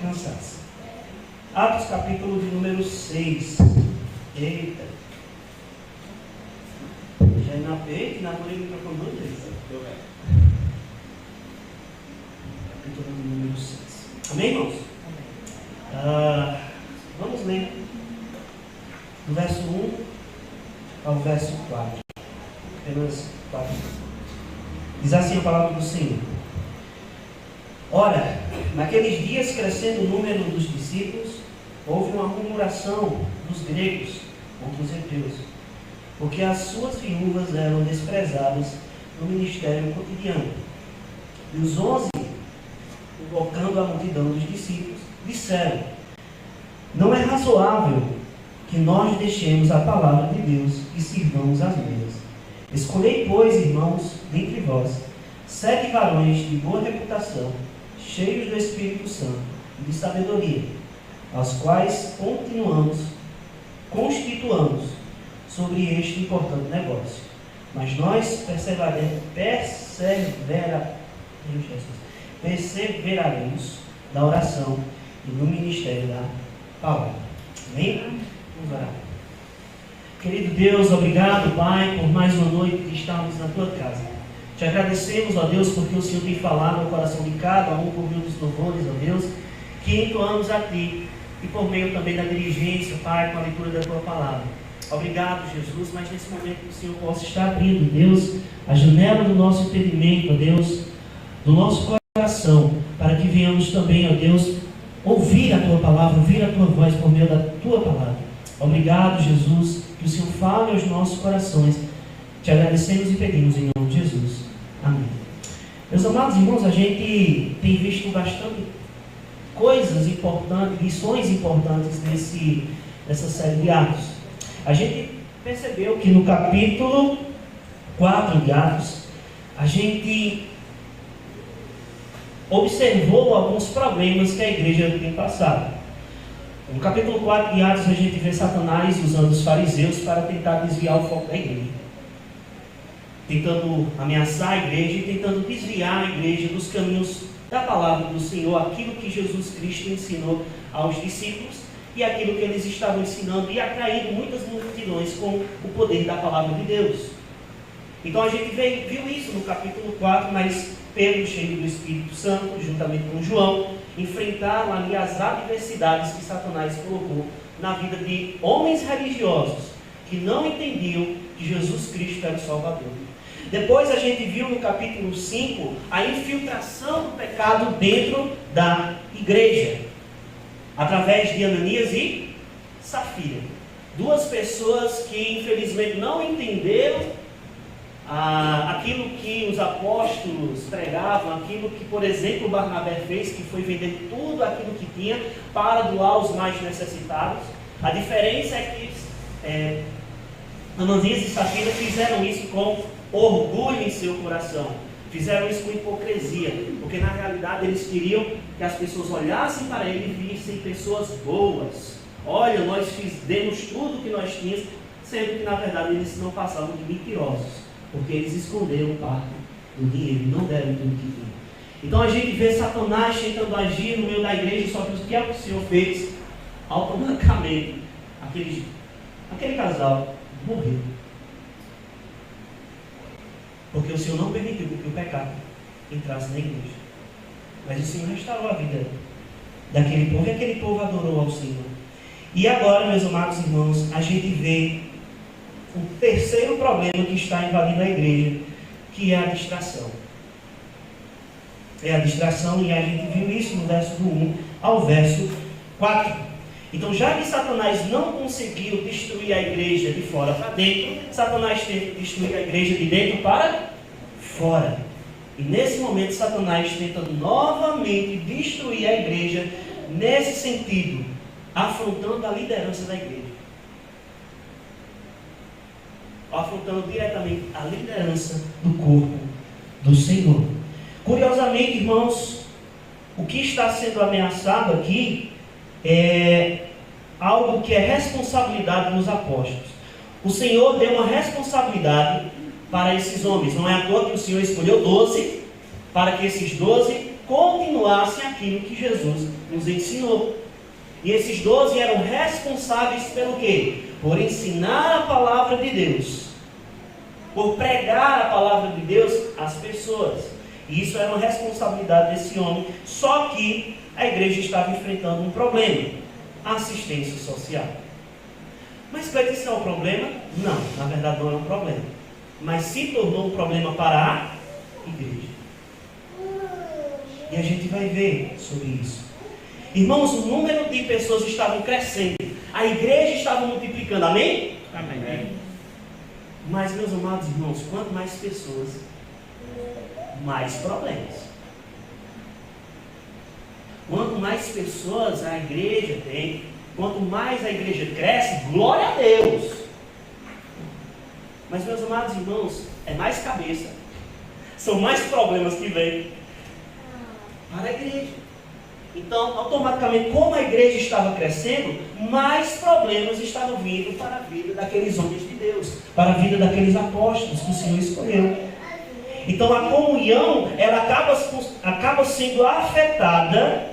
cansaço. Atos capítulo de número 6. Eita. Já inapei, inaugurei o microfone 2 vezes. Capítulo de número 6. Amém, irmãos? Vamos ler do verso 1 ao verso 4. Apenas 4. Diz assim a palavra do Senhor. Ora, naqueles dias, crescendo o número dos discípulos, houve uma murmuração dos gregos contra os hebreus, porque as suas viúvas eram desprezadas no ministério cotidiano. E os 11, invocando a multidão dos discípulos, disseram: não é razoável que nós deixemos a palavra de Deus e sirvamos as mesas. Escolhei, pois, irmãos, dentre vós, 7 varões de boa reputação, cheios do Espírito Santo e de sabedoria, aos quais constituamos sobre este importante negócio. Mas nós perseveraremos na oração e no ministério da palavra. Amém? Vamos orar. Querido Deus, obrigado, Pai, por mais uma noite que estamos na Tua casa. Te agradecemos, ó Deus, porque o Senhor tem falado no coração de cada um por meio dos louvores, ó Deus, que entoamos a Ti e por meio também da diligência, Pai, com a leitura da Tua palavra. Obrigado, Jesus, mas nesse momento que o Senhor possa estar abrindo, Deus, a janela do nosso entendimento, ó Deus, do nosso coração, para que venhamos também, ó Deus, ouvir a Tua palavra, ouvir a Tua voz por meio da Tua palavra. Obrigado, Jesus, que o Senhor fale aos nossos corações. Te agradecemos e pedimos em nome de Jesus. Amém. Meus amados irmãos, a gente tem visto bastante coisas importantes, lições importantes nessa série de Atos. A gente percebeu que no capítulo 4 de Atos, a gente observou alguns problemas que a igreja tem passado. No capítulo 4 de Atos, a gente vê Satanás usando os fariseus para tentar desviar o foco da igreja, tentando ameaçar a igreja e tentando desviar a igreja dos caminhos da palavra do Senhor, aquilo que Jesus Cristo ensinou aos discípulos e aquilo que eles estavam ensinando, e atraindo muitas multidões com o poder da palavra de Deus. Então a gente viu isso no capítulo 4, mas Pedro, cheio do Espírito Santo, juntamente com João, enfrentaram ali as adversidades que Satanás colocou na vida de homens religiosos que não entendiam que Jesus Cristo era o Salvador. Depois a gente viu no capítulo 5 a infiltração do pecado dentro da igreja, através de Ananias e Safira. Duas pessoas que infelizmente não entenderam aquilo que os apóstolos pregavam, aquilo que, por exemplo, Barnabé fez, que foi vender tudo aquilo que tinha para doar aos mais necessitados. A diferença é que Ananias e Safira fizeram isso com orgulho em seu coração, fizeram isso com hipocrisia, porque na realidade eles queriam que as pessoas olhassem para ele e vissem pessoas boas. Olha, nós demos tudo que nós tínhamos, sendo que na verdade eles não passavam de mentirosos, porque eles esconderam parte do dinheiro, não deram tudo que tinham. Então a gente vê Satanás tentando agir no meio da igreja, só que o que é que o Senhor fez? Automaticamente, aquele casal morreu. Porque o Senhor não permitiu que o pecado entrasse na igreja. Mas o Senhor restaurou a vida daquele povo, e aquele povo adorou ao Senhor. E agora, meus amados irmãos, a gente vê o terceiro problema que está invadindo a igreja, que é a distração. É a distração, e a gente viu isso no verso do 1 ao verso 4. Então, já que Satanás não conseguiu destruir a igreja de fora para dentro, Satanás teve que destruir a igreja de dentro para fora. E nesse momento, Satanás tenta novamente destruir a igreja, nesse sentido, afrontando a liderança da igreja. Afrontando diretamente a liderança do corpo do Senhor. Curiosamente, irmãos, o que está sendo ameaçado aqui é algo que é responsabilidade dos apóstolos. O Senhor deu uma responsabilidade para esses homens. Não é à toa que o Senhor escolheu 12, para que esses 12 continuassem aquilo que Jesus nos ensinou. E esses 12 eram responsáveis pelo quê? Por ensinar a palavra de Deus, por pregar a palavra de Deus às pessoas. E isso era uma responsabilidade desse homem. Só que a igreja estava enfrentando um problema: a assistência social. Mas Cleiton, isso é um problema? Não, na verdade não é um problema. Mas se tornou um problema para a igreja. E a gente vai ver sobre isso. Irmãos, o número de pessoas estavam crescendo. A igreja estava multiplicando. Amém? Amém. Mas, meus amados irmãos, quanto mais pessoas, mais problemas. Quanto mais pessoas a igreja tem, quanto mais a igreja cresce, glória a Deus. Mas, meus amados irmãos, é mais cabeça. São mais problemas que vêm para a igreja. Então, automaticamente, como a igreja estava crescendo, mais problemas estavam vindo para a vida daqueles homens de Deus, para a vida daqueles apóstolos que o Senhor escolheu. Então, a comunhão, ela acaba sendo afetada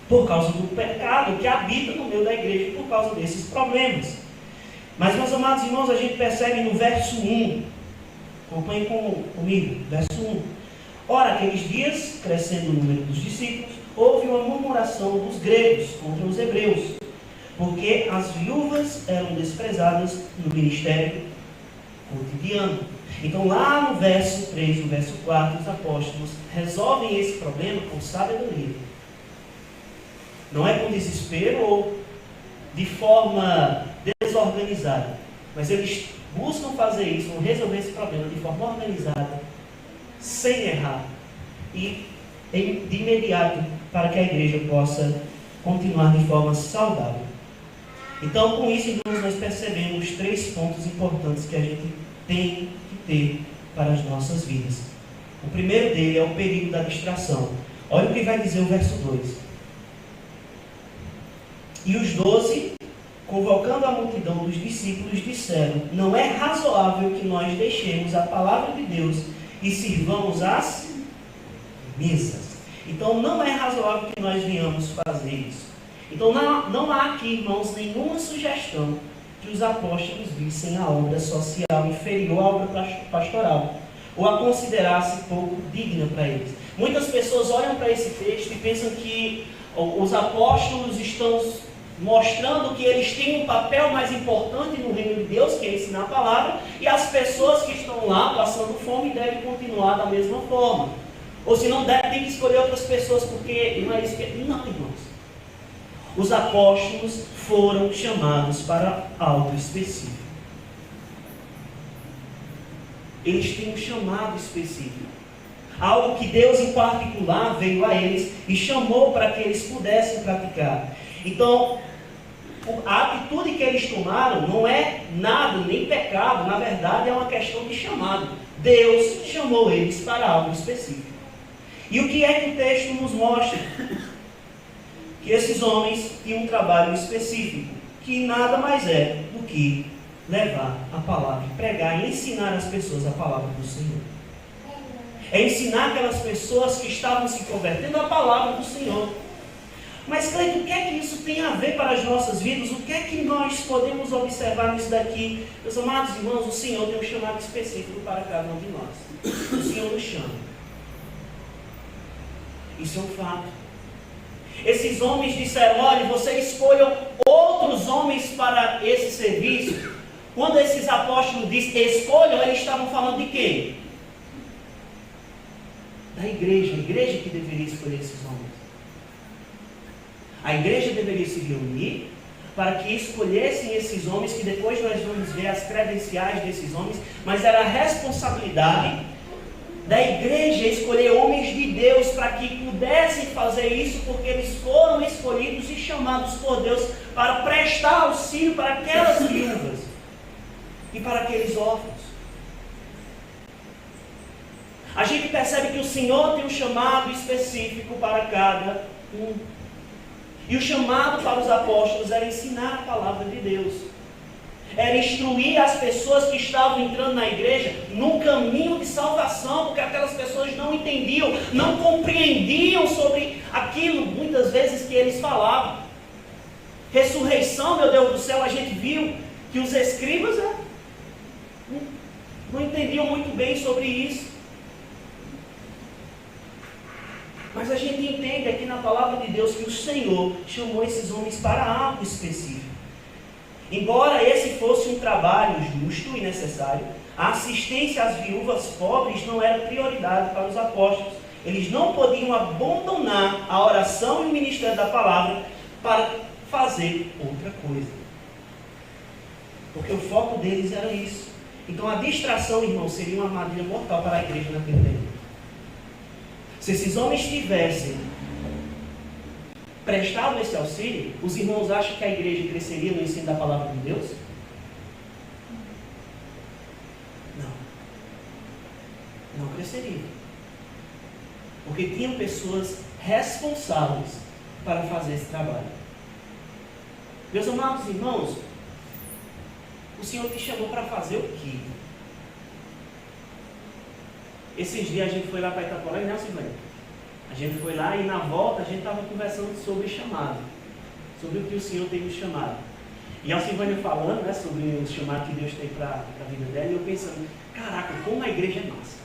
por causa do pecado que habita no meio da igreja, por causa desses problemas. Mas, meus amados irmãos, a gente percebe no verso 1, acompanhem comigo, verso 1. Ora, aqueles dias, crescendo o número dos discípulos, houve uma murmuração dos gregos contra os hebreus, porque as viúvas eram desprezadas no ministério cotidiano. Então, lá no verso 3 e no verso 4, os apóstolos resolvem esse problema com sabedoria. Não é com desespero ou de forma desorganizada, mas eles buscam fazer isso, vão resolver esse problema de forma organizada, sem errar e de imediato, para que a igreja possa continuar de forma saudável. Então, com isso, irmãos, nós percebemos 3 pontos importantes que a gente tem que ter para as nossas vidas. O primeiro dele é o perigo da distração. Olha o que vai dizer o verso 2. E os 12, convocando a multidão dos discípulos, disseram: não é razoável que nós deixemos a palavra de Deus e sirvamos as mesas. Então, não é razoável que nós venhamos fazer isso. Então, não há aqui, irmãos, nenhuma sugestão que os apóstolos vissem a obra social inferior à obra pastoral, ou a considerassem pouco digna para eles. Muitas pessoas olham para esse texto e pensam que os apóstolos estão mostrando que eles têm um papel mais importante no reino de Deus, que é ensinar a palavra, e as pessoas que estão lá passando fome devem continuar da mesma forma. Ou se não der, tem que escolher outras pessoas, porque não é isso que... Não, irmãos. Os apóstolos foram chamados para algo específico. Eles têm um chamado específico. Algo que Deus em particular veio a eles e chamou para que eles pudessem praticar. Então, a atitude que eles tomaram não é nada, nem pecado. Na verdade, é uma questão de chamado. Deus chamou eles para algo específico. E o que é que o texto nos mostra? Que esses homens tinham um trabalho específico, que nada mais é do que levar a palavra, pregar e ensinar as pessoas a palavra do Senhor. É ensinar aquelas pessoas que estavam se convertendo à palavra do Senhor. Mas, Cleiton, o que é que isso tem a ver para as nossas vidas? O que é que nós podemos observar nisso daqui? Meus amados irmãos, o Senhor tem um chamado específico para cada um de nós. O Senhor nos chama. Isso é um fato. Esses homens disseram: olha, vocês escolham outros homens para esse serviço. Quando esses apóstolos dizem escolham, eles estavam falando de quem? Da igreja. A igreja que deveria escolher esses homens. A igreja deveria se reunir para que escolhessem esses homens, que depois nós vamos ver as credenciais desses homens, mas era a responsabilidade da igreja escolher homens de Deus para que pudessem fazer isso, porque eles foram escolhidos e chamados por Deus para prestar auxílio para aquelas viúvas e para aqueles órfãos. A gente percebe que o Senhor tem um chamado específico para cada um. E o chamado para os apóstolos era ensinar a palavra de Deus. Era instruir as pessoas que estavam entrando na igreja no caminho de salvação, porque aquelas pessoas não entendiam, não compreendiam sobre aquilo, muitas vezes, que eles falavam. Ressurreição, meu Deus do céu, a gente viu que os escribas não entendiam muito bem sobre isso. Mas a gente entende aqui na palavra de Deus que o Senhor chamou esses homens para algo específico. Embora esse fosse um trabalho justo e necessário, a assistência às viúvas pobres não era prioridade para os apóstolos. Eles não podiam abandonar a oração e o ministério da palavra para fazer outra coisa. Porque o foco deles era isso. Então a distração, irmão, seria uma armadilha mortal para a igreja naquele tempo. Se esses homens tivessem prestado esse auxílio, os irmãos acham que a igreja cresceria no ensino da palavra de Deus? Não cresceria. Porque tinham pessoas responsáveis para fazer esse trabalho. Meus amados irmãos, o Senhor te chamou para fazer o quê? Esses dias a gente foi lá para Itaporã, né, Silvânia? A gente foi lá e na volta a gente estava conversando sobre chamado, sobre o que o Senhor tem nos chamado. E a Silvânia falando, né, sobre o chamado que Deus tem para a vida dela, e eu pensando, caraca, como a igreja é massa.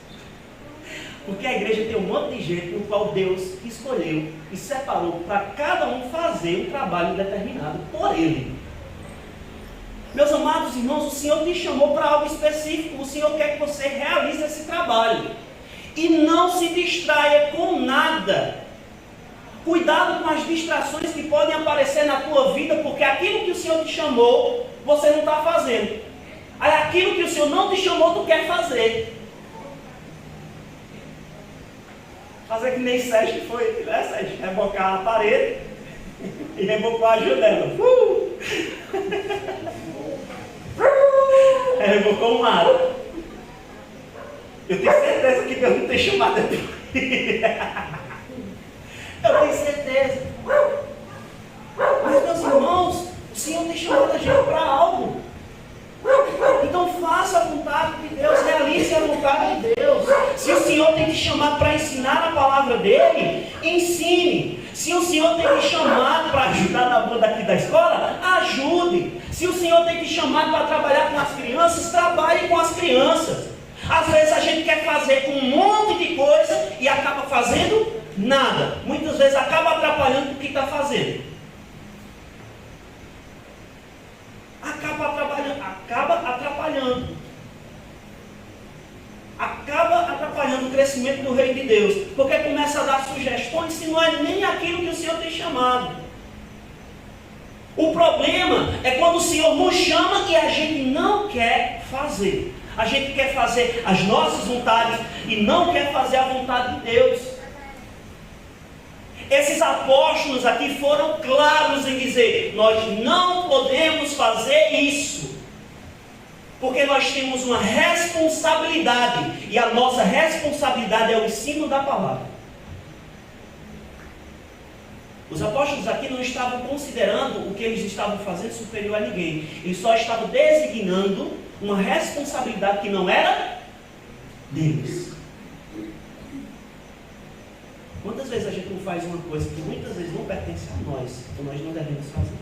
Porque a igreja tem um monte de gente no qual Deus escolheu e separou para cada um fazer um trabalho determinado por Ele. Meus amados irmãos, o Senhor te chamou para algo específico. O Senhor quer que você realize esse trabalho. E não se distraia com nada. Cuidado com as distrações que podem aparecer na tua vida, porque aquilo que o Senhor te chamou, você não está fazendo. Aí aquilo que o Senhor não te chamou, tu quer fazer. Fazer que nem Sérgio que foi, né, Sérgio? Rebocar a parede e rebocou a janela. Rebocou o mar. Eu tenho certeza que Deus não tem chamado a Deus. Eu tenho certeza. Mas, meus irmãos, o Senhor tem chamado a gente para algo. Então faça a vontade de Deus, realize a vontade de Deus. Se o Senhor tem te chamado para ensinar a palavra dele, ensine. Se o Senhor tem te chamado para ajudar na banda aqui da escola, ajude. Se o Senhor tem te chamado para trabalhar com as crianças, trabalhe com as crianças. Às vezes a gente quer fazer um monte de coisa e acaba fazendo nada. Muitas vezes acaba atrapalhando o que está fazendo. Acaba atrapalhando o crescimento do reino de Deus, porque começa a dar sugestões se não é nem aquilo que o Senhor tem chamado. O problema é quando o Senhor nos chama e a gente não quer fazer. A gente quer fazer as nossas vontades e não quer fazer a vontade de Deus. Esses apóstolos aqui foram claros em dizer: nós não podemos fazer isso, porque nós temos uma responsabilidade, e a nossa responsabilidade é o ensino da palavra. Os apóstolos aqui não estavam considerando o que eles estavam fazendo superior a ninguém. Eles só estavam designando uma responsabilidade que não era deles. Quantas vezes a gente não faz uma coisa que muitas vezes não pertence a nós, então nós não devemos fazer?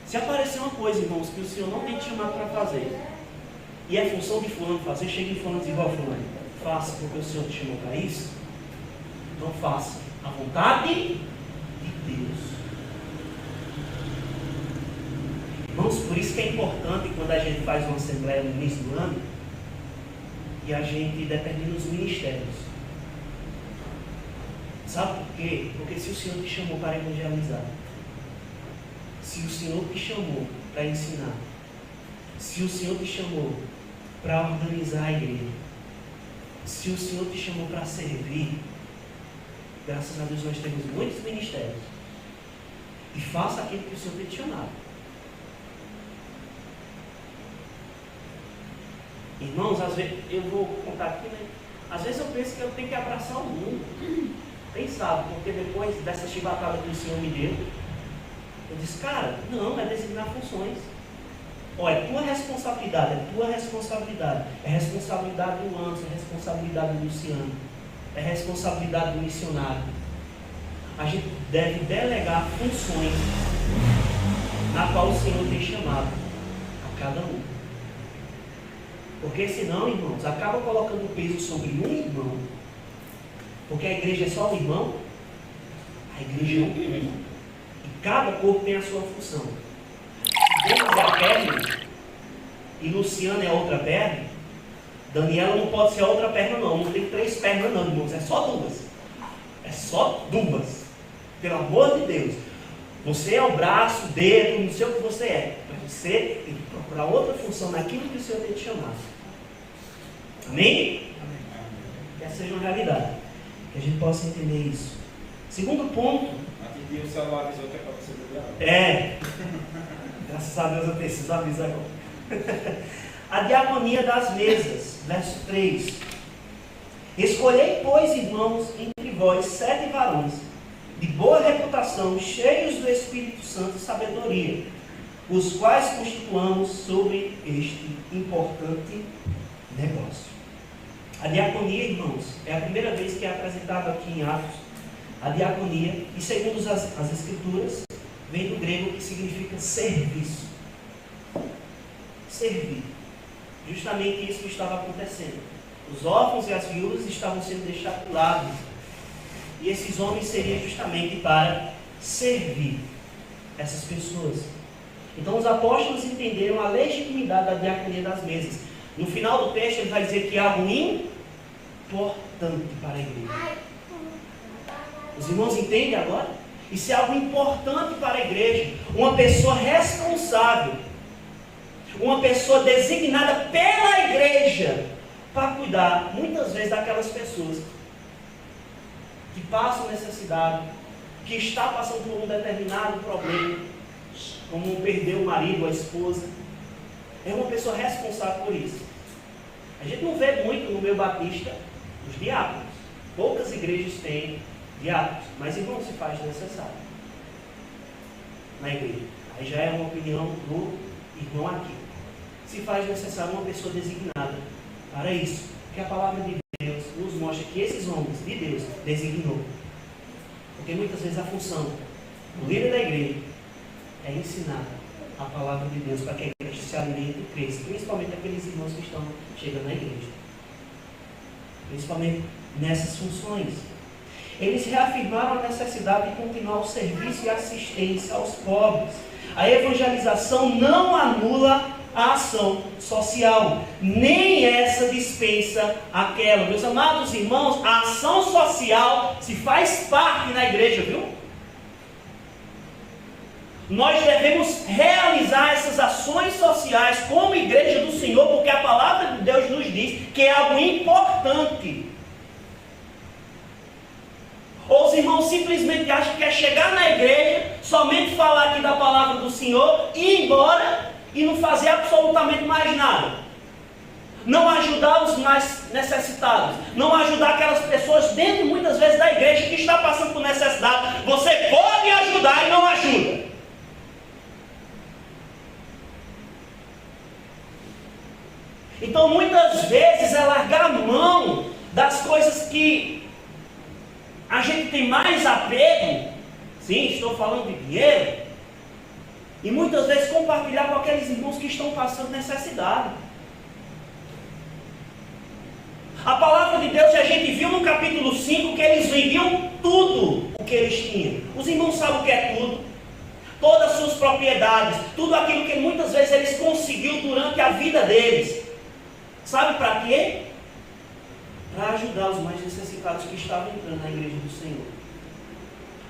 Se aparecer uma coisa, irmãos, que o Senhor não tem te chamado para fazer, e é função de fulano fazer, chega em fulano e diz: igual fulano, faça porque o Senhor te chamou para isso. Então faça a vontade de Deus. Irmãos, por isso que é importante quando a gente faz uma assembleia no início do ano e a gente determina os ministérios. Sabe por quê? Porque se o Senhor te chamou para evangelizar, se o Senhor te chamou para ensinar, se o Senhor te chamou para organizar a igreja, se o Senhor te chamou para servir, graças a Deus nós temos muitos ministérios. E faça aquilo que o Senhor tem te chamado. Irmãos, às vezes, eu vou contar aqui, né? Às vezes eu penso que eu tenho que abraçar o mundo. Pensado, porque depois dessa chibatada que o Senhor me deu, eu disse: cara, não, é designar funções. Olha, é tua responsabilidade, é tua responsabilidade. É responsabilidade do Anderson, é responsabilidade do Luciano, é responsabilidade do missionário. A gente deve delegar funções na qual o Senhor tem chamado a cada um. Porque senão, irmãos, acaba colocando o peso sobre um irmão. Porque a igreja é só um irmão, a igreja é um corpo. E cada corpo tem a sua função. Deus é a perna e Luciano é a outra perna. Daniela não pode ser a outra perna não. Não tem 3 pernas não, irmãos. É só 2. É só 2. Pelo amor de Deus. Você é o braço, o dedo, não sei o que você é. Mas você tem que procurar outra função naquilo que o Senhor tem te chamado. Amém? Que essa seja uma realidade. Que a gente possa entender isso. Segundo ponto. Aqui o celular avisou que é para você ligar. É. Graças a Deus eu preciso avisar agora. A diaconia das mesas. Verso 3. Escolhei, pois, irmãos, entre vós 7 varões, de boa reputação, cheios do Espírito Santo e sabedoria, os quais constituamos sobre este importante negócio. A diaconia, irmãos, é a primeira vez que é apresentado aqui em Atos. A diaconia, e segundo as Escrituras, vem do grego que significa serviço. Servir. Justamente isso que estava acontecendo. Os órfãos e as viúvas estavam sendo deixados de lado. E esses homens seriam justamente para servir essas pessoas. Então os apóstolos entenderam a legitimidade da diaconia das mesas. No final do texto ele vai dizer que é algo importante para a igreja. Os irmãos entendem agora? Isso é algo importante para a igreja. Uma pessoa responsável, uma pessoa designada pela igreja para cuidar, muitas vezes, daquelas pessoas que passam necessidade, que está passando por um determinado problema, como perder o marido, a esposa. É uma pessoa responsável por isso. A gente não vê muito no meio batista os diáconos. Poucas igrejas têm diáconos, mas irmão, se faz necessário na igreja. Aí já é uma opinião do irmão aqui. Se faz necessário uma pessoa designada para isso, porque a palavra de Deus nos mostra que esses homens de Deus designou. Porque muitas vezes a função do líder da igreja é ensinar a palavra de Deus para que a igreja se alimente e cresça, principalmente aqueles irmãos que estão chegando na igreja, principalmente nessas funções. Eles reafirmaram a necessidade de continuar o serviço e assistência aos pobres. A evangelização não anula a ação social, nem essa dispensa aquela. Meus amados irmãos, a ação social se faz parte na igreja, viu? Nós devemos realizar essas ações sociais como igreja do Senhor, porque a palavra de Deus nos diz que é algo importante. Ou os irmãos simplesmente acham que é chegar na igreja, somente falar aqui da palavra do Senhor, ir embora e não fazer absolutamente mais nada. Não ajudar os mais necessitados. Não ajudar aquelas pessoas dentro muitas vezes da igreja que está passando por necessidade. Você pode ajudar e não ajuda. Então muitas vezes é largar a mão das coisas que a gente tem mais apego. Sim, estou falando de dinheiro. E muitas vezes compartilhar com aqueles irmãos que estão passando necessidade. A palavra de Deus, a gente viu no capítulo 5 que eles vendiam tudo o que eles tinham. Os irmãos sabem o que é tudo. Todas as suas propriedades, tudo aquilo que muitas vezes eles conseguiram durante a vida deles. Sabe para quê? Para ajudar os mais necessitados que estavam entrando na igreja do Senhor.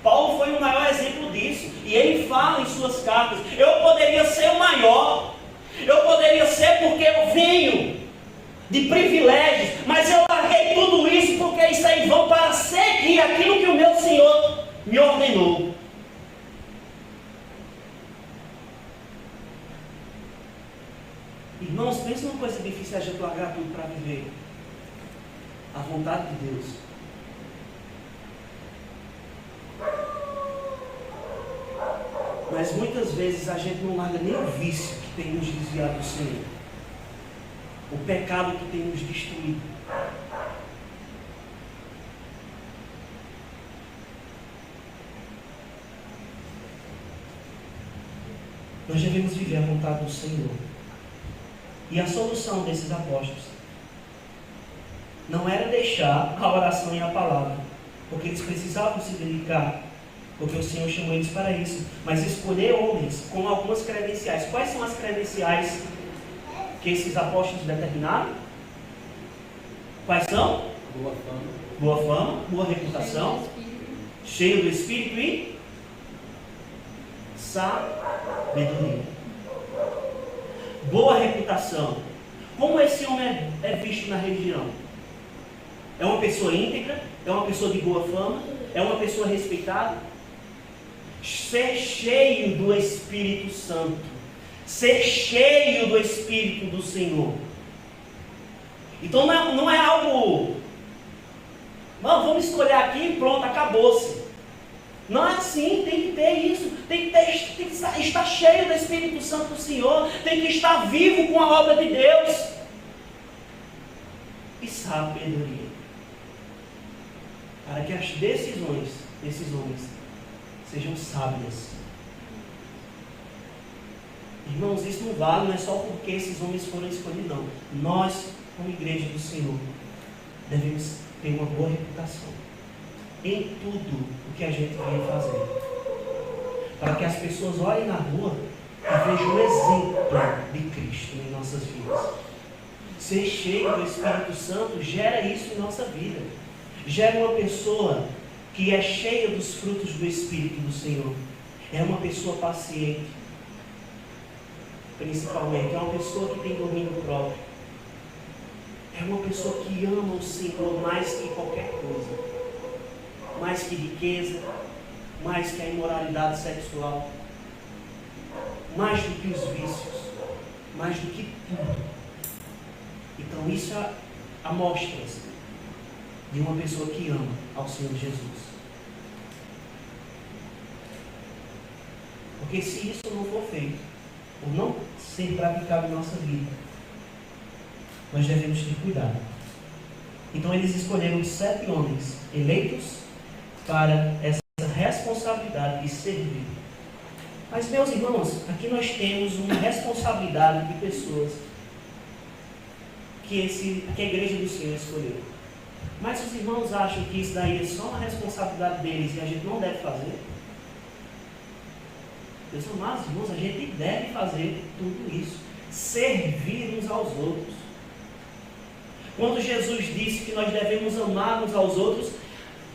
Paulo foi o maior exemplo disso. E ele fala em suas cartas: eu poderia ser o maior. Eu poderia ser porque eu venho de privilégios. Mas eu larguei tudo isso porque isso aí vão para seguir aquilo que o meu Senhor me ordenou. Irmãos, pensa numa coisa difícil a gente largar tudo para viver a vontade de Deus. Mas muitas vezes a gente não larga nem o vício que tem nos desviado do Senhor. O pecado que tem nos destruído. Nós devemos viver a vontade do Senhor. E a solução desses apóstolos não era deixar a oração e a palavra, porque eles precisavam se dedicar, porque o Senhor chamou eles para isso, mas escolher homens com algumas credenciais. Quais são as credenciais que esses apóstolos determinaram? Quais são? Boa fama. Boa fama, boa reputação, cheio do Espírito e sabedoria. Boa reputação. Como esse homem é visto na região? É uma pessoa íntegra? É uma pessoa de boa fama? É uma pessoa respeitada? Ser cheio do Espírito Santo. Ser cheio do Espírito do Senhor. Então não é algo... vamos escolher aqui e pronto, acabou-se. Não é assim, tem que ter isso. Tem que estar cheio do Espírito Santo do Senhor. Tem que estar vivo com a obra de Deus. E sabedoria. Para que as decisões desses homens sejam sábias. Irmãos, isso não vale, não é só porque esses homens foram escolhidos, não. Nós, como igreja do Senhor, devemos ter uma boa reputação em tudo o que a gente vem fazer, para que as pessoas olhem na rua e vejam o exemplo de Cristo em nossas vidas. Ser cheio do Espírito Santo gera isso em nossa vida. Gera uma pessoa que é cheia dos frutos do Espírito do Senhor. É uma pessoa paciente, principalmente. É uma pessoa que tem domínio próprio. É uma pessoa que ama o Senhor mais que qualquer coisa. Mais que riqueza, mais que a imoralidade sexual, mais do que os vícios, mais do que tudo. Então isso é amostras de uma pessoa que ama ao Senhor Jesus. Porque se isso não for feito, ou não ser praticado em nossa vida, nós devemos ter cuidado. Então eles escolheram 7 homens eleitos para essa responsabilidade de servir. Mas, meus irmãos, aqui nós temos uma responsabilidade de pessoas que a igreja do Senhor escolheu. Mas os irmãos acham que isso daí é só uma responsabilidade deles e a gente não deve fazer? Meus amados irmãos, a gente deve fazer tudo isso. Servir uns aos outros. Quando Jesus disse que nós devemos amar uns aos outros,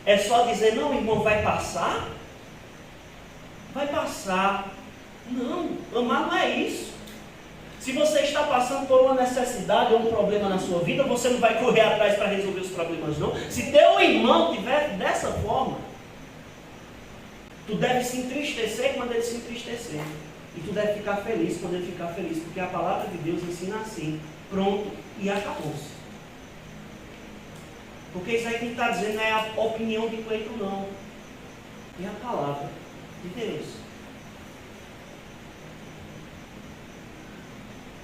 é só dizer, não, irmão, vai passar? Vai passar. Não, amar não é isso. Se você está passando por uma necessidade ou um problema na sua vida, você não vai correr atrás para resolver os problemas, não. Se teu irmão estiver dessa forma, tu deve se entristecer quando ele se entristecer. E tu deve ficar feliz quando ele ficar feliz, porque a palavra de Deus ensina assim, pronto, e acabou-se. Porque isso aí que está dizendo não é a opinião de Cleiton, não. É a palavra de Deus.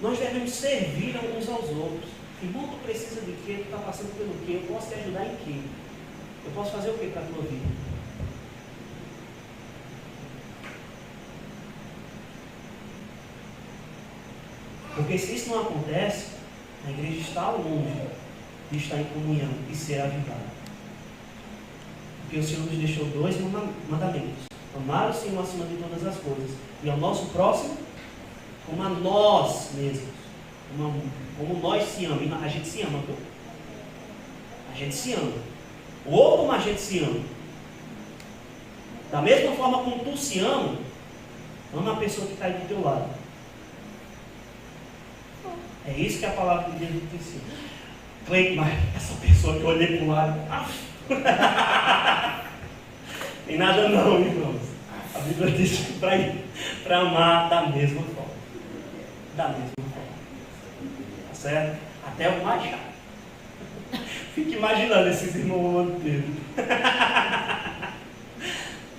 Nós devemos servir uns aos outros. Irmão, tu precisa de quê? Tu está passando pelo quê? Eu posso te ajudar em quê? Eu posso fazer o quê para a tua vida? Porque se isso não acontece, a igreja está longe de estar em comunhão e ser avivada. Porque o Senhor nos deixou 2 mandamentos: amar o Senhor acima de todas as coisas e ao nosso próximo como a nós mesmos, como nós se amamos. A gente se ama, pô. A gente se ama. Ou como a gente se ama. Da mesma forma como tu se ama, ama a pessoa que está aí do teu lado. É isso que a palavra de Deus nos ensina. Cleiton, mas essa pessoa que eu olhei para o lado, tem nada não, irmãos. A Bíblia diz que para amar da mesma forma. Da mesma forma. Tá certo? Até o mais chato. Fique imaginando esses irmãos amando Pedro.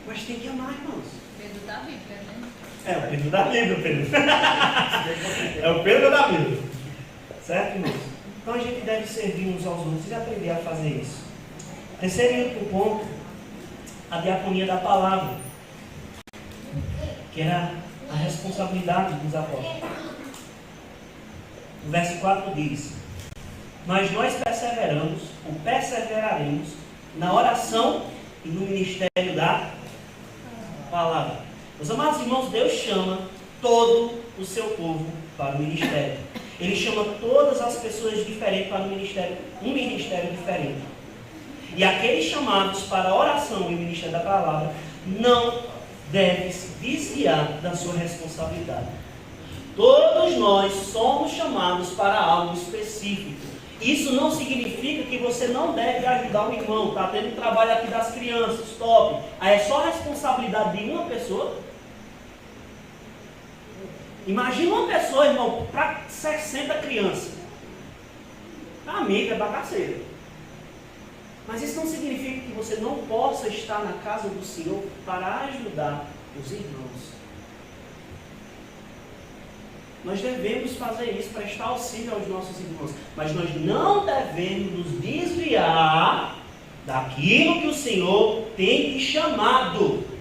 Mas tem que amar, irmãos. Pedro da Bíblia, né? É o Pedro da Bíblia, Pedro. É o Pedro da Bíblia. Certo, irmãos? Então a gente deve servir uns aos outros e aprender a fazer isso. Terceiro e último ponto, a diaconia da palavra, que era a responsabilidade dos apóstolos. O verso 4 diz: mas nós perseveraremos na oração e no ministério da palavra. Meus amados irmãos, Deus chama todo o seu povo para o ministério. Ele chama todas as pessoas diferentes para um ministério diferente. E aqueles chamados para a oração e o ministério da palavra não devem se desviar da sua responsabilidade. Todos nós somos chamados para algo específico. Isso não significa que você não deve ajudar o irmão. Está tendo trabalho aqui das crianças, top. Aí é só responsabilidade de uma pessoa? Imagina uma pessoa, irmão, para 60 crianças. Amiga, é bagaceira. Mas isso não significa que você não possa estar na casa do Senhor para ajudar os irmãos. Nós devemos fazer isso, prestar auxílio aos nossos irmãos. Mas nós não devemos nos desviar daquilo que o Senhor tem te chamado.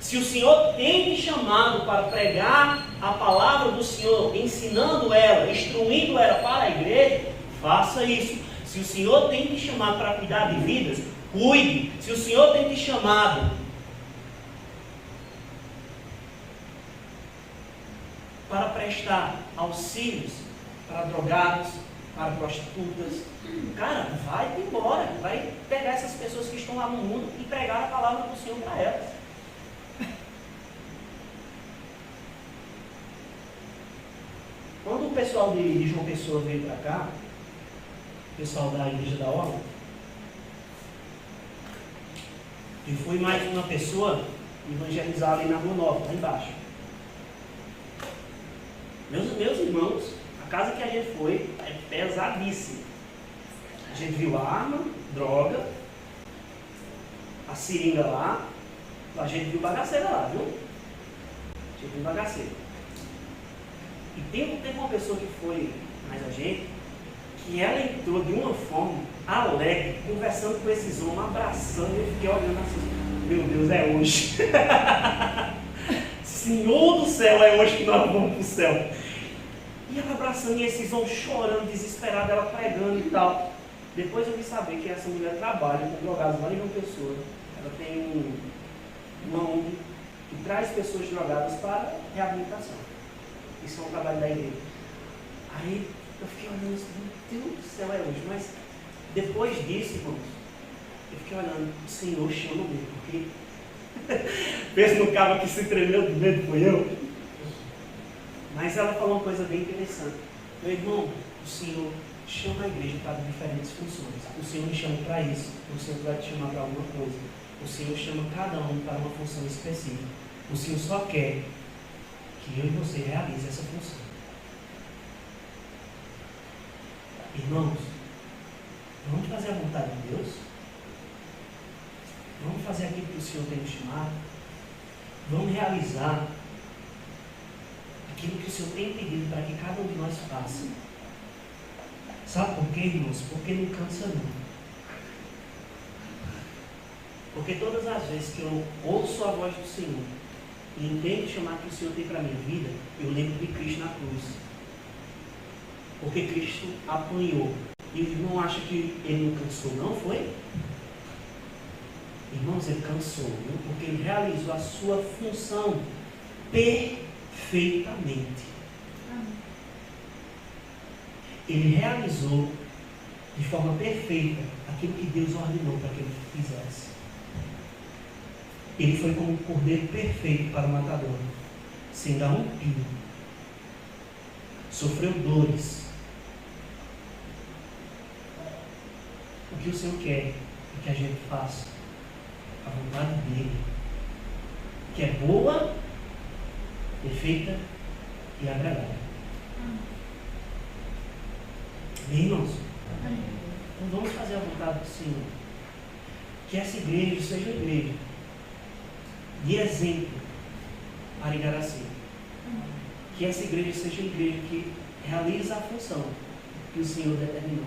Se o Senhor tem te chamado para pregar a palavra do Senhor, ensinando ela, instruindo ela para a igreja, faça isso. Se o Senhor tem te chamado para cuidar de vidas, cuide. Se o Senhor tem te chamado para prestar auxílios para drogados, para prostitutas, cara, vai embora, vai pegar essas pessoas que estão lá no mundo e pregar a palavra do Senhor para elas. Quando o pessoal de João Pessoa veio para cá, o pessoal da Igreja da Ordem, e foi mais uma pessoa evangelizar ali na Rua Nova, lá embaixo. Meus irmãos, a casa que a gente foi é pesadíssima. A gente viu arma, droga, a seringa lá, a gente viu bagaceira lá, viu? A gente viu bagaceira. E teve uma pessoa que foi mais a gente, que ela entrou de uma forma alegre, conversando com esses homens, abraçando, e eu fiquei olhando assim, meu Deus, é hoje. Senhor do céu, é hoje que nós vamos para o céu. E ela abraçando, e esses homens chorando, desesperados, ela pregando e tal. Depois eu vi saber que essa mulher trabalha com drogados lá em João Pessoa. Ela tem uma ONG que traz pessoas drogadas para reabilitação. Isso é um trabalho da igreja. Aí eu fiquei olhando assim, meu Deus do céu, é hoje. Mas depois disso, irmãos, eu fiquei olhando, o Senhor chama mesmo, porque pensa no cara que se tremeu do medo, foi eu. Mas ela falou uma coisa bem interessante. Meu irmão, o Senhor chama a igreja para diferentes funções. O Senhor me chama para isso. O Senhor vai te chamar para alguma coisa. O Senhor chama cada um para uma função específica. O Senhor só quer que eu e você realize essa função. Irmãos, vamos fazer a vontade de Deus? Vamos fazer aquilo que o Senhor tem nos chamado? Vamos realizar aquilo que o Senhor tem pedido para que cada um de nós faça. Sabe por quê, irmãos? Porque não cansa não. Porque todas as vezes que eu ouço a voz do Senhor e entendo o chamado que o Senhor tem para a minha vida, eu lembro de Cristo na cruz. Porque Cristo apanhou. E o irmão acha que ele não cansou, não foi? Irmãos, ele cansou, viu? Porque ele realizou a sua função perfeitamente. Ele realizou de forma perfeita aquilo que Deus ordenou para que ele fizesse. Ele foi como um cordeiro perfeito para o matador, sem dar um pio. Sofreu dores. O que o Senhor quer é que a gente faça a vontade dele, que é boa, perfeita e agradável. Amém, irmãos? Então vamos fazer a vontade do Senhor. Que essa igreja seja uma igreja de exemplo Arigaracê. Que essa igreja seja uma igreja que realiza a função que o Senhor determinou.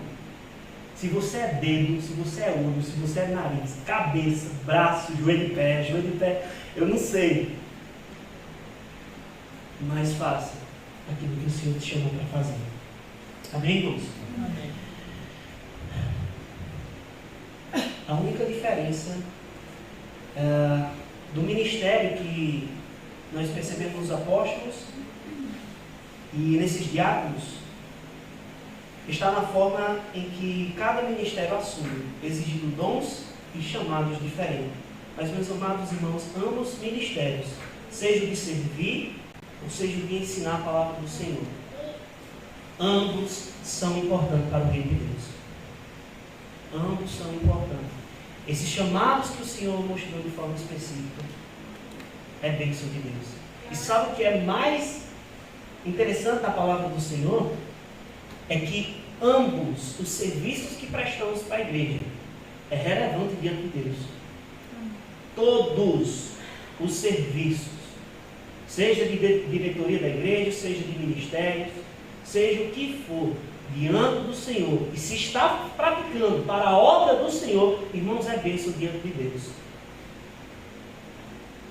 Se você é dedo, se você é olho, se você é nariz, cabeça, braço, joelho de pé, eu não sei. Mas faça aquilo que o Senhor te chamou para fazer. Amém, irmãos? Amém. A única diferença do ministério que nós percebemos nos apóstolos e nesses diáconos está na forma em que cada ministério assume, exigindo dons e chamados diferentes. Mas, meus amados irmãos, ambos ministérios, seja o de servir ou seja o de ensinar a palavra do Senhor, ambos são importantes para o reino de Deus. Ambos são importantes. Esses chamados que o Senhor mostrou de forma específica é bênção de Deus. E sabe o que é mais interessante na palavra do Senhor? É que ambos os serviços que prestamos para a igreja é relevante diante de Deus. Todos os serviços, seja de diretoria da igreja, seja de ministérios, seja o que for, diante do Senhor, e se está praticando para a obra do Senhor, irmãos, é bênção diante de Deus.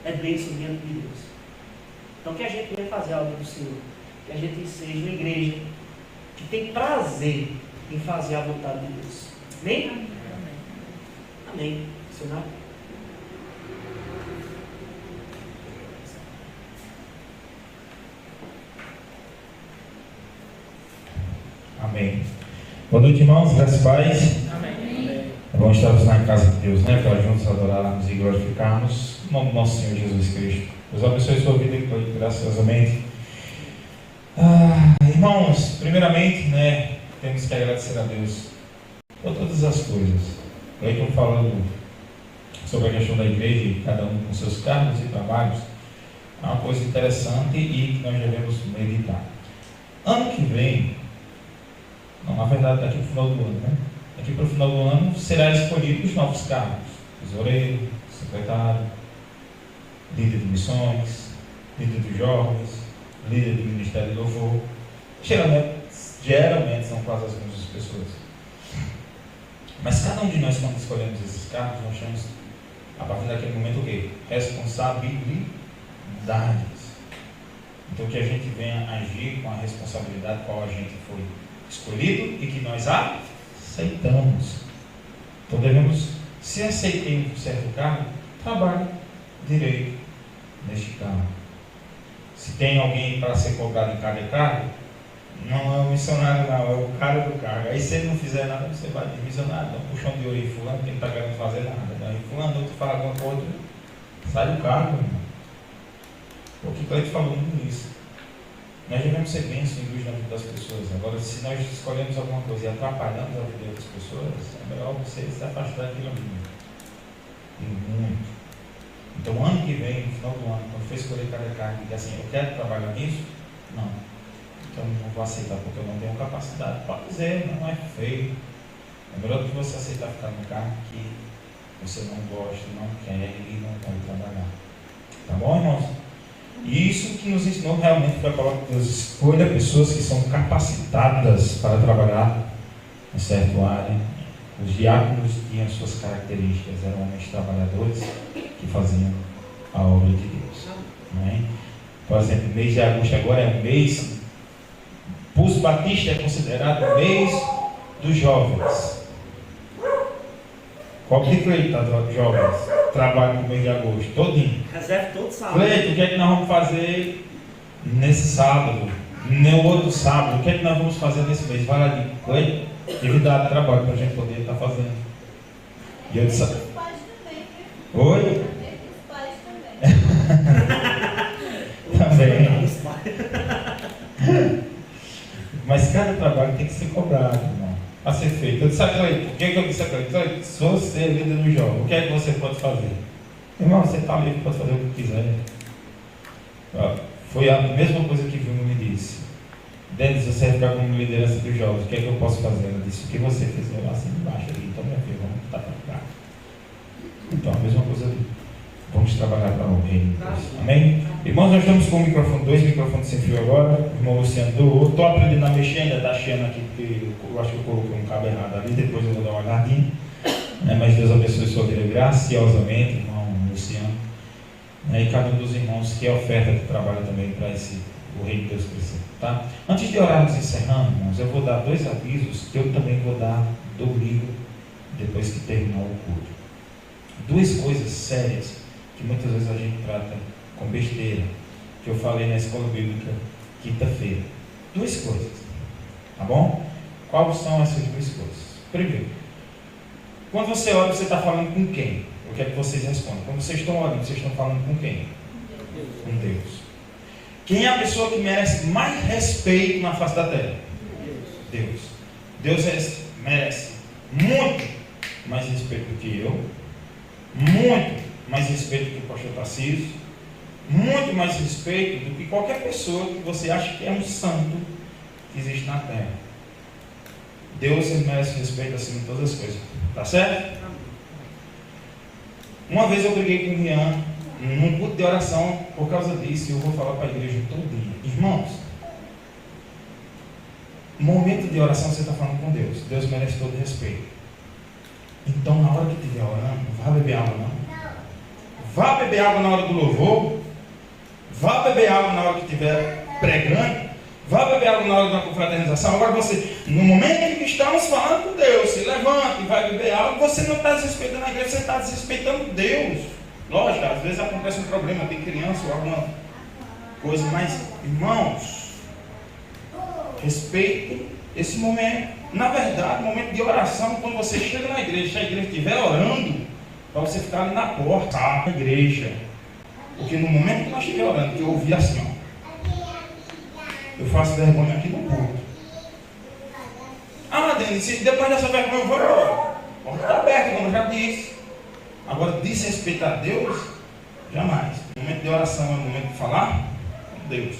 É bênção diante de Deus. Então, que a gente venha fazer a obra do Senhor, que a gente seja uma igreja que tem prazer em fazer a vontade de Deus. Amém? Amém. Amém. Senhor? Amém. Boa noite, irmãos, graças e paz. Amém. É bom estarmos na casa de Deus, né? Para juntos adorarmos e glorificarmos o nome do nosso Senhor Jesus Cristo. Deus abençoe sua vida graciosamente. Irmãos, primeiramente, né, temos que agradecer a Deus por todas as coisas. Eu estou falando sobre a questão da igreja e cada um com seus cargos e trabalhos. É uma coisa interessante e que nós devemos meditar. Ano que vem, não, na verdade, daqui para o final do ano, né? Daqui para o final do ano será escolhido os novos cargos: tesoureiro, secretário, líder de missões, líder de jovens, líder do Ministério de Louvor. Geralmente são quase as mesmas pessoas. Mas cada um de nós, quando escolhemos esses cargos, nós temos, a partir daquele momento, o quê? Responsabilidades. Então, que a gente venha agir com a responsabilidade qual a gente foi escolhido e que nós aceitamos. Então, devemos, se aceitei um certo cargo, trabalhe direito neste cargo. Se tem alguém para ser cobrado em cada cargo, não é o missionário, não, é o cara do cargo. Aí, se ele não fizer nada, você vai de missionário, dá um puxão de orelha em fulano, que ele está querendo fazer nada. Daí, fulano, outro fala alguma coisa, sai do cargo, irmão. O que Cleide falou muito nisso. Nós devemos ser bênção em luz na vida das pessoas. Agora, se nós escolhemos alguma coisa e atrapalhamos a vida das pessoas, é melhor você se afastar daquilo ali. E muito. Então, ano que vem, no final do ano, quando for escolher cada cargo, e assim, eu quero trabalhar nisso? Não. Então, não vou aceitar porque eu não tenho capacidade. Pode dizer, não é feio. É melhor do que você aceitar ficar no cargo que você não gosta, não quer e não pode trabalhar. Tá bom, irmãos? E isso que nos ensinou realmente foi a palavra de Deus. Escolha pessoas que são capacitadas para trabalhar em certa área. Os diáconos tinham suas características, eram homens trabalhadores que faziam a obra de Deus. Amém? Por exemplo, o mês de agosto agora é um mês, para os batistas é considerado o mês dos jovens. Qual que foi, tá, jovens? Trabalho no mês de agosto, todinho. Reserve todo sábado. Cleito, o que é que nós vamos fazer nesse sábado? No outro sábado, o que é que nós vamos fazer nesse mês? Vai ali, Cleito, atividade de trabalho para a gente poder estar fazendo. E eu disse: Os pais também, viu? oi? Os pais também. Também. Mas cada trabalho tem que ser cobrado, irmão, a ser feito. Eu disse a Cleito, o que é que eu disse a Cleito? Cleito, se você é líder no jovem, o que é que você pode fazer? Irmão, você está livre, pode fazer o que quiser. Foi a mesma coisa que Vilma me disse. Denis, você vai ficar como liderança dos jovens, o que é que eu posso fazer? Ela disse: o que você fizer lá assim embaixo ali, então minha filha, vamos estar para cá. Então, a mesma coisa ali. Vamos trabalhar para o reino de Deus. Amém? Irmãos, nós estamos com dois microfones sem fio agora. O irmão Luciano doou. Estou aprendendo a mexer, ainda está chiando aqui, porque eu acho que eu coloquei um cabo errado ali. Depois eu vou dar uma olhadinha. Mas Deus abençoe sua vida graciosamente, irmão Luciano. E cada um dos irmãos que é oferta que trabalha também para o reino de Deus crescer. Tá? Antes de orarmos encerrando, irmãos, eu vou dar 2 avisos que eu também vou dar domingo, depois que terminar o culto. 2 coisas sérias que muitas vezes a gente trata com besteira, que eu falei na escola bíblica quinta-feira. 2 coisas, tá bom? Quais são essas 2 coisas? Primeiro, quando você ora, você está falando com quem? Eu quero que vocês respondam. Quando vocês estão orando, vocês estão falando com quem? Com Deus. Quem é a pessoa que merece mais respeito na face da terra? Deus. Deus merece muito mais respeito do que eu, muito mais respeito do que o pastor Tarcísio, muito mais respeito do que qualquer pessoa que você acha que é um santo que existe na terra. Deus merece respeito acima de todas as coisas. Tá certo? Uma vez eu briguei com o Rian num culto de oração por causa disso, e eu vou falar para a igreja todo dia. Irmãos, momento de oração você está falando com Deus. Deus merece todo respeito. Então, na hora que estiver orando, vá beber água, não? Vá beber água na hora do louvor. Vá beber água na hora que estiver pregando. Vá beber água na hora da confraternização. Agora você, no momento em que estamos falando com Deus, se levanta e vai beber água, você não está desrespeitando a igreja, você está desrespeitando Deus. Lógico, às vezes acontece um problema, tem criança ou alguma coisa, mas, irmãos, respeitem esse momento. Na verdade, momento de oração, quando você chega na igreja, se a igreja estiver orando, para você ficar ali na porta, na igreja. Porque no momento que nós estiver orando, que eu ouvi assim, ó, eu faço vergonha aqui no culto. Ah, Denis, depois dessa vergonha eu vou orar. A porta está aberta, como eu já disse. Agora, desrespeitar Deus, jamais. O momento de oração é o momento de falar com Deus.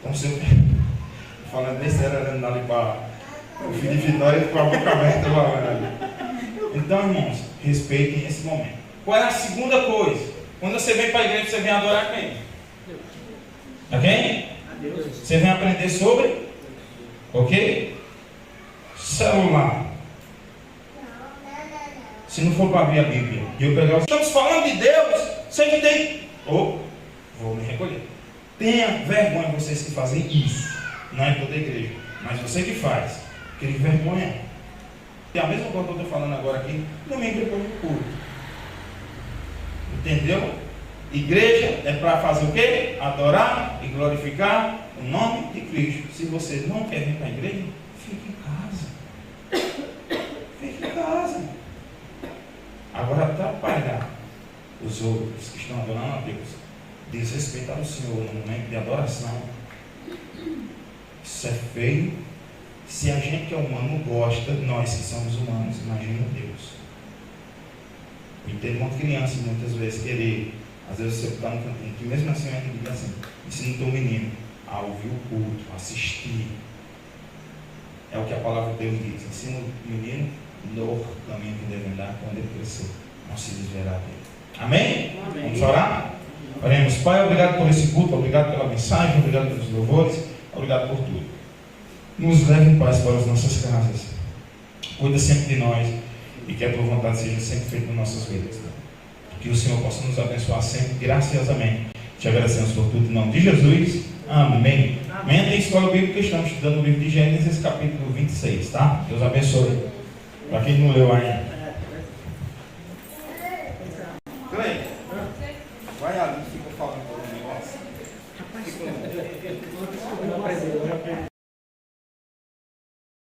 Então, se eu falando besteira, olhando ali para o filho de Vitória com a boca aberta, então, irmãos, respeitem esse momento. Qual é a segunda coisa? Quando você vem para a igreja, você vem adorar quem? A quem? Você vem aprender sobre o quê? Celular. Se não for para abrir a Bíblia e eu pegar estamos falando de Deus, você que tem. Vou me recolher. Tenha vergonha vocês que fazem isso. Não é toda a igreja, mas você que faz. Aquele vergonha. E a mesma coisa que eu estou falando agora aqui, domingo depois do culto. Entendeu? Igreja é para fazer o quê? Adorar e glorificar o nome de Cristo. Se você não quer vir para a igreja, fique em casa. Fique em casa. Agora, atrapalhar os outros que estão adorando a Deus, desrespeitar o Senhor no momento de adoração, isso é feio. Se a gente que é humano gosta, nós que somos humanos, imagina Deus. E tem uma criança muitas vezes querer, às vezes você está no cantinho, que mesmo assim a gente diz assim, ensina o teu menino a ouvir o culto, a assistir. É o que a palavra de Deus diz. Ensina o menino no caminho que deve andar quando ele crescer, não se desviará dele. Amém? Amém? Vamos orar? Oremos. Pai, obrigado por esse culto, obrigado pela mensagem, obrigado pelos louvores, obrigado por tudo. Nos leve em paz para as nossas casas. Cuida sempre de nós e que a tua vontade seja sempre feita nas nossas vidas. Que o Senhor possa nos abençoar sempre, graciosamente. Te agradecemos por tudo, em nome de Jesus. Amém. Amanhã tem escola bíblica, estamos estudando o livro de Gênesis, capítulo 26, tá? Deus abençoe. Para quem não leu ainda. Vai ali, fica falando todo o negócio.